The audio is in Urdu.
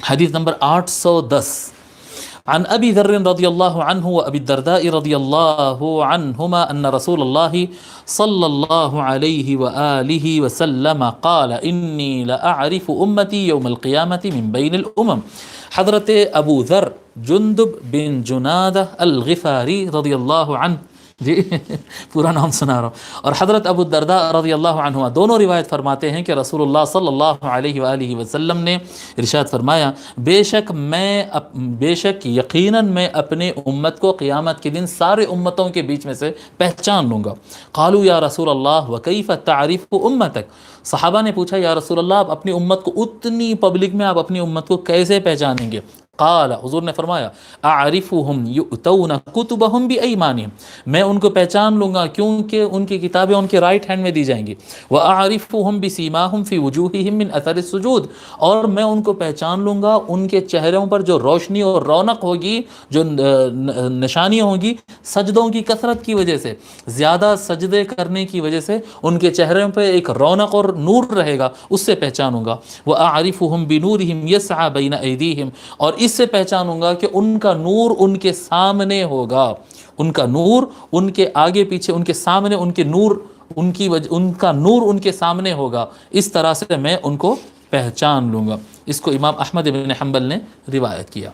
حدیث نمبر 810 عن ابی ذر رضی اللہ عنہ و ابی الدرداء رضی اللہ عنہما ان رسول اللہ صلی اللہ علیہ وآلہ وسلم قال انی لأعرف امتی یوم القیامت من بین الامم. حضرت ابو ذر جندب بن جنادہ الغفاری رضی اللہ عنہ، جی پورا نام سنا رہا ہوں، اور حضرت ابو الدرداء رضی اللہ عنہ دونوں روایت فرماتے ہیں کہ رسول اللہ صلی اللہ علیہ وآلہ وسلم نے ارشاد فرمایا، بے شک یقیناً میں اپنے امت کو قیامت کے دن سارے امتوں کے بیچ میں سے پہچان لوں گا. قالوا یا رسول اللہ وکیف تعرف امتک. صحابہ نے پوچھا یا رسول اللہ آپ اپنی امت کو، اتنی پبلک میں آپ اپنی امت کو کیسے پہچانیں گے؟ قال، حضور نے فرمایا، اعرفهم یؤتون کتبهم بایمانہم، میں ان کو پہچان لوں گا کیونکہ ان کی کتابیں ان کے رائٹ ہینڈ میں دی جائیں گی. واعرفهم بسیماہم فی وجوہہم من اثر السجود، اور میں ان کو پہچان لوں گا ان کے چہروں پر جو روشنی اور رونق ہوگی، جو نشانیاں ہوں گی سجدوں کی کثرت کی وجہ سے، زیادہ سجدے کرنے کی وجہ سے ان کے چہروں پہ ایک رونق اور نور رہے گا، اس سے پہچانوں گا. واعرفهم بنورہم یسعی بین ایدیہم، اور اس سے پہچانوں گا کہ ان کا نور ان کے سامنے ہوگا، ان کا نور ان کے آگے پیچھے، ان کے سامنے، ان کے نور ان کا نور ان کے سامنے ہوگا. اس طرح سے میں ان کو پہچان لوں گا. اس کو امام احمد بن حنبل نے روایت کیا.